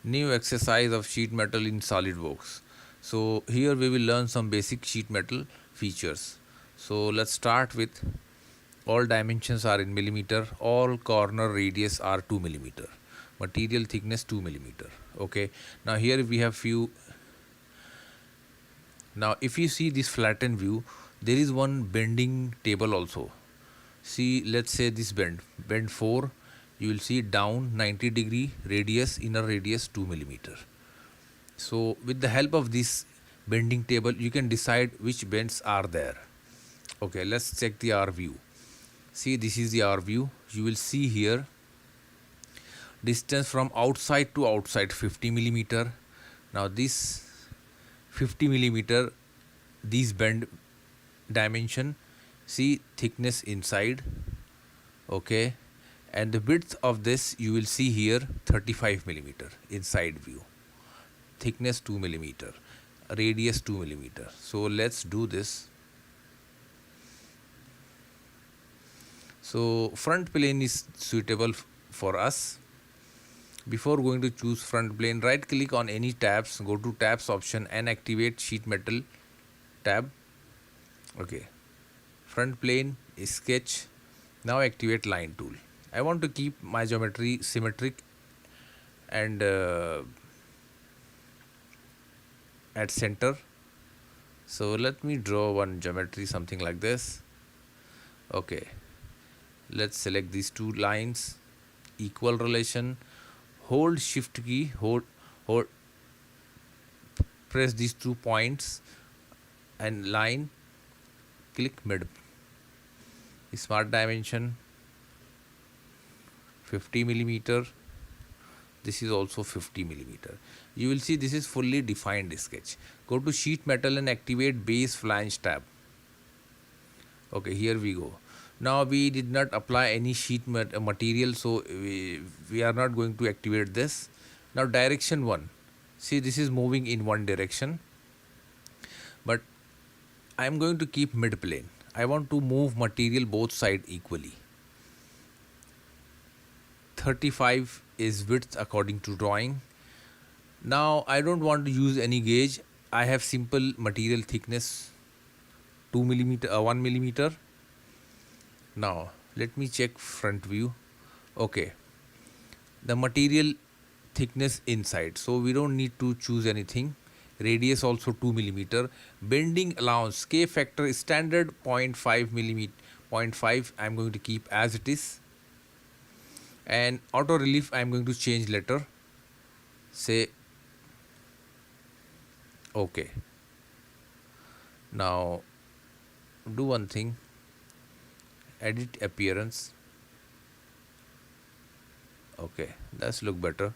New exercise of sheet metal in Solidworks. So here we will learn some basic sheet metal features. So let's start with all dimensions are in millimeter, all corner radius are 2 millimeter, material thickness 2 millimeter. Okay, now here we have few. Now if you see this flattened view, there is one bending table also. See, let's say this bend 4, you will see down 90-degree radius, inner radius 2 millimeter. So with the help of this bending table, you can decide which bends are there. Okay, let's check the R view. See, this is the R view. You will see here distance from outside to outside 50 millimeter. Now this 50 millimeter, these bend dimension, see thickness inside. Okay, and the width of this you will see here 35 millimeter inside view, thickness 2 millimeter, radius 2 millimeter. So let's do this. So front plane is suitable for us. Before going to choose front plane, right click on any tabs, go to tabs option and activate sheet metal tab. Okay, front plane is sketch. Now activate line tool. I want to keep my geometry symmetric and at center. So let me draw one geometry something like this. Okay, let's select these two lines, equal relation. Hold shift key, hold, press these 2 points and line, click mid. Smart dimension 50 millimeter. This is also 50 millimeter. You will see this is fully defined sketch. Go to sheet metal and activate base flange tab. Okay, here we go. Now we did not apply any sheet material, so we are not going to activate this. Now direction 1. See, this is moving in one direction, but I am going to keep mid plane. I want to move material both sides equally. 35 is width according to drawing. Now I don't want to use any gauge. I have simple material thickness 2 millimeter, 1 millimeter. Now let me check front view. Okay, the material thickness inside, so we don't need to choose anything. Radius also 2 millimeter. Bending allowance K factor standard 0.5 millimeter, 0.5 I am going to keep as it is. And auto relief I am going to change letter, say okay. Now do one thing, edit appearance. Okay, that's look better.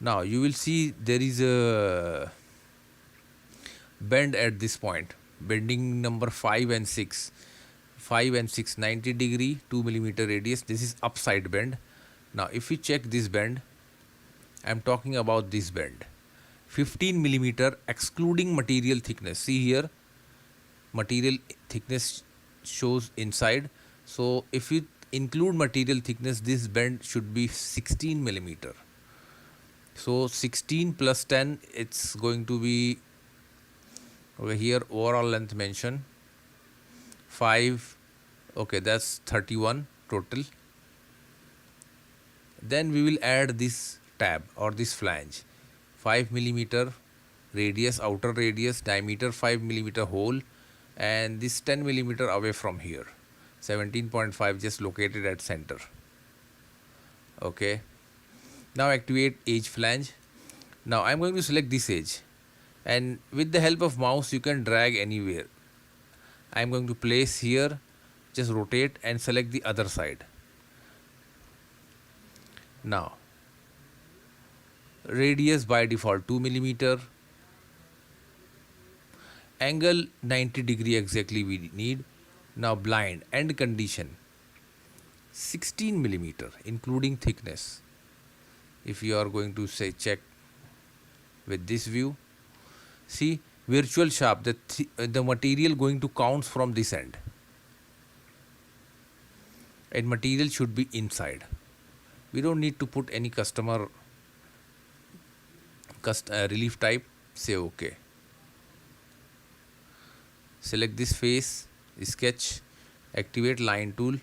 Now you will see there is a bend at this point, bending number 5 and 6. 5 and 6, 90 degree, 2 millimeter radius. This is upside bend. Now if you check this bend, I am talking about this bend, 15 millimeter excluding material thickness. See here, material thickness shows inside. So if you include material thickness, this bend should be 16 millimeter. So 16 plus 10, it's going to be over here. Overall length mention 5. Okay, that's 31 total. Then we will add this tab or this flange, 5 millimeter radius, outer radius, diameter 5 millimeter hole, and this 10 millimeter away from here, 17.5 just located at center. Okay, now activate edge flange. Now I am going to select this edge, and with the help of mouse you can drag anywhere. I am going to place here, just rotate and select the other side. Now radius by default 2 millimeter, angle 90 degree exactly we need. Now blind end condition 16 millimeter including thickness. If you are going to say check with this view, see virtual sharp, the material going to counts from this end, and material should be inside. We don't need to put any customer relief type, say OK. Select this face, sketch, activate line tool.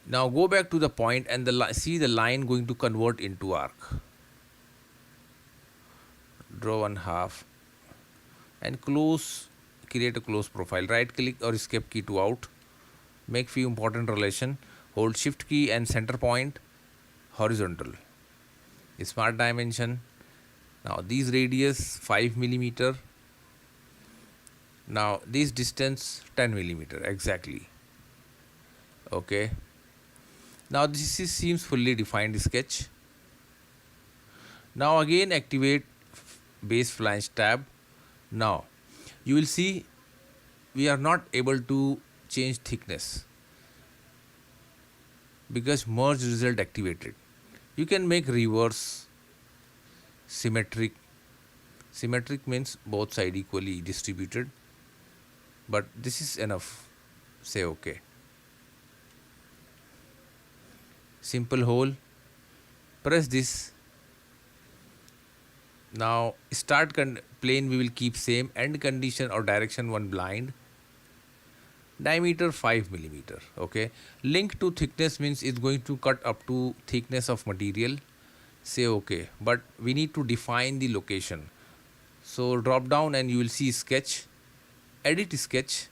Now go back to the point and see the line going to convert into arc. Draw one half and close, create a close profile. Right click or escape key to out. Make few important relation. Hold shift key and center point horizontal. Smart dimension. Now this radius 5 millimeter. Now this distance 10 millimeter exactly. Okay. Now this seems fully defined sketch. Now again activate base flange tab. Now you will see we are not able to change thickness because merge result activated. You can make reverse symmetric. Symmetric means both side equally distributed, but this is enough. Say OK. Simple hole. Press this. Now start plane we will keep same, end condition or direction 1 blind. Diameter 5 millimeter. Okay. Link to thickness means it's going to cut up to thickness of material. Say OK. But we need to define the location. So drop down and you will see sketch. Edit sketch.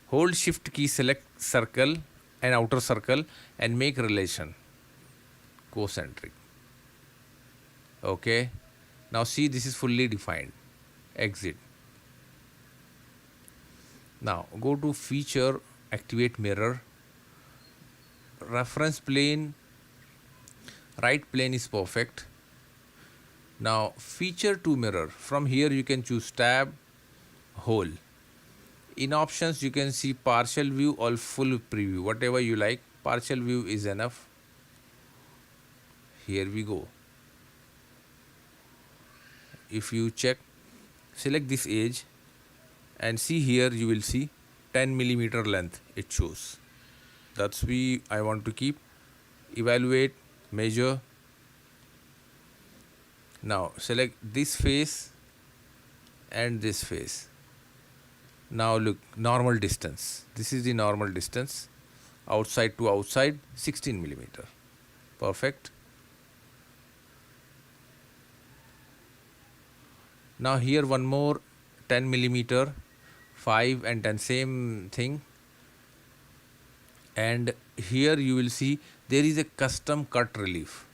Hold shift key, select circle and outer circle and make relation concentric. Okay. Now see this is fully defined. Exit. Now go to feature, activate mirror. Reference plane, right plane is perfect. Now feature to mirror. From here you can choose tab, whole. In options you can see partial view or full preview, whatever you like. Partial view is enough. Here we go. If you check, select this edge and see here you will see 10 millimeter length it shows. That's I want to keep. Evaluate, measure. Now select this face and this face. Now look, normal distance. This is the normal distance. Outside to outside 16 millimeter. Perfect. Now here one more 10 millimeter, 5 and 10, same thing. And here you will see there is a custom cut relief.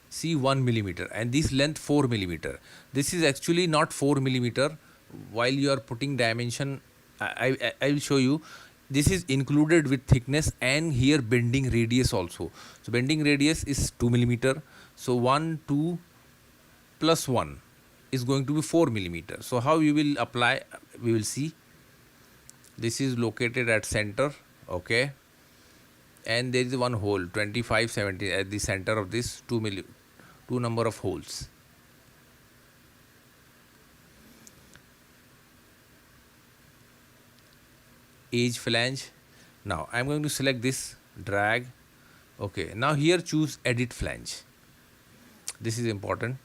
See 1 millimeter and this length 4 millimeter. This is actually not 4 millimeter. While you are putting dimension, I will show you. This is included with thickness and here bending radius also. So bending radius is 2 millimeter. So 1, 2 plus 1 is going to be 4 millimeter. So how you will apply, we will see. This is located at center. Okay. And there is one hole 25, 70 at the center of this 2 number of holes. Edge flange. Now I am going to select this, drag. Okay. Now here choose edit flange. This is important.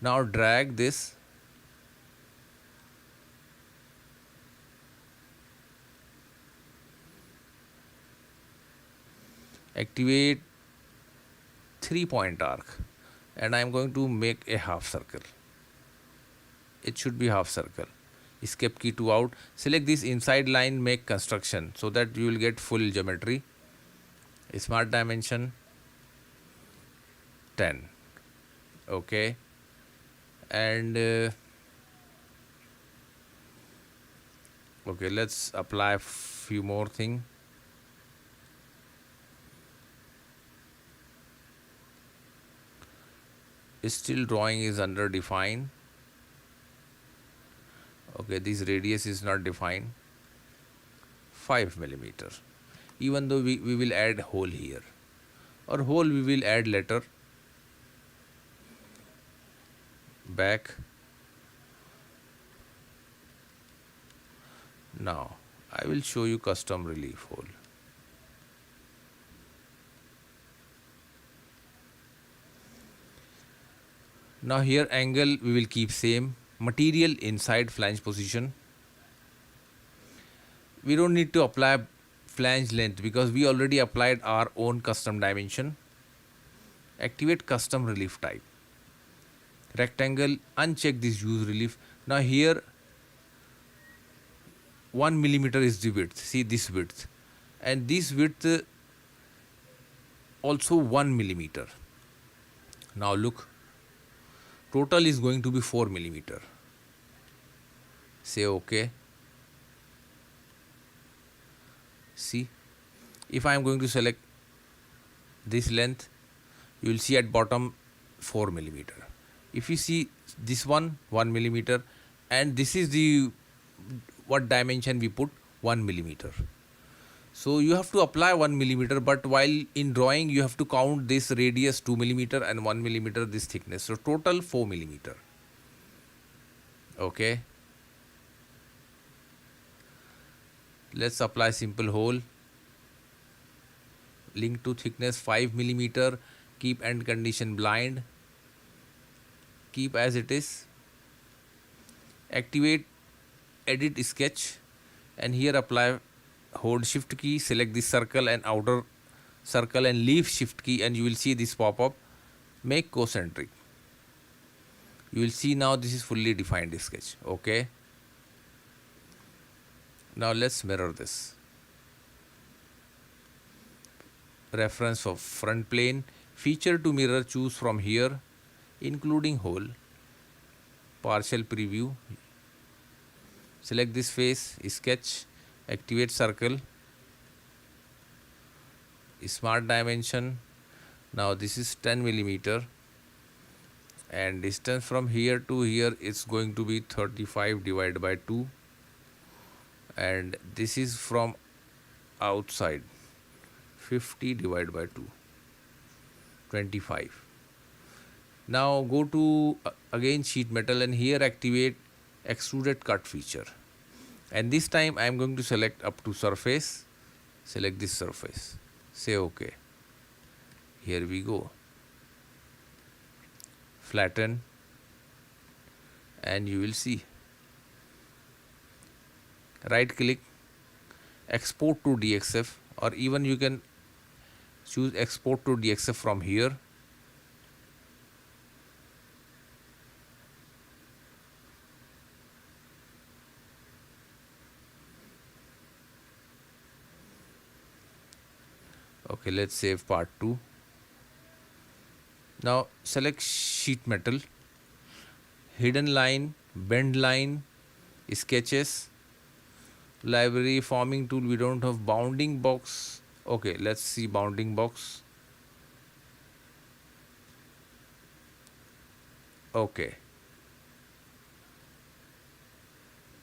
Now drag this. Activate 3-point arc and I am going to make a half circle. It should be half circle. Escape key to out. Select this inside line, make construction so that you will get full geometry. Smart dimension 10. Okay. And okay, let's apply a few more things. Still drawing is under define. Okay, this radius is not defined. 5 millimeter. Even though we will add hole here, or hole we will add later. Back. Now I will show you custom relief hole. Now here angle we will keep same. Material inside flange position. We don't need to apply flange length because we already applied our own custom dimension. Activate custom relief type. Rectangle, uncheck this use relief. Now here 1 millimeter is the width. See this width. And this width also 1 millimeter. Now look. Total is going to be 4 millimeter. Say OK. See, if I am going to select this length, you will see at bottom 4 millimeter. If you see this one 1 millimeter, and this is the what dimension we put 1 millimeter. So you have to apply 1 millimeter, but while in drawing you have to count this radius 2 millimeter and 1 millimeter this thickness. So total 4 millimeter. Okay. Let's apply simple hole. Link to thickness 5 millimeter. Keep end condition blind. Keep as it is. Activate edit sketch, and here apply, hold shift key, select this circle and outer circle and leave shift key, and you will see this pop up. Make concentric. You will see now this is fully defined sketch. Okay. Now let's mirror this. Reference of front plane. Feature to mirror, choose from here, including hole. Partial preview. Select this face, sketch, activate circle, smart dimension. Now this is 10 millimeter, and distance from here to here is going to be 35 divided by 2, and this is from outside 50 divided by 2, 25. Now go to again sheet metal, and here activate extruded cut feature, and this time I am going to select up to surface. Select this surface, say OK. Here we go. Flatten, and you will see. Right click, export to DXF, or even you can choose export to DXF from here. Okay, let's save part 2. Now select sheet metal, hidden line, bend line, sketches, library, forming tool. We don't have bounding box. Okay, let's see bounding box. Okay.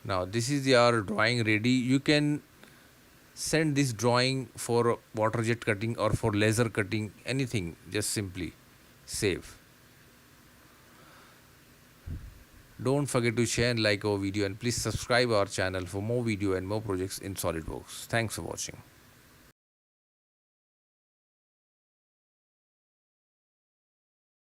Now this is your drawing ready. You can send this drawing for water jet cutting or for laser cutting, anything. Just simply save. Don't forget to share and like our video, and please subscribe our channel for more video and more projects in SolidWorks. Thanks for watching.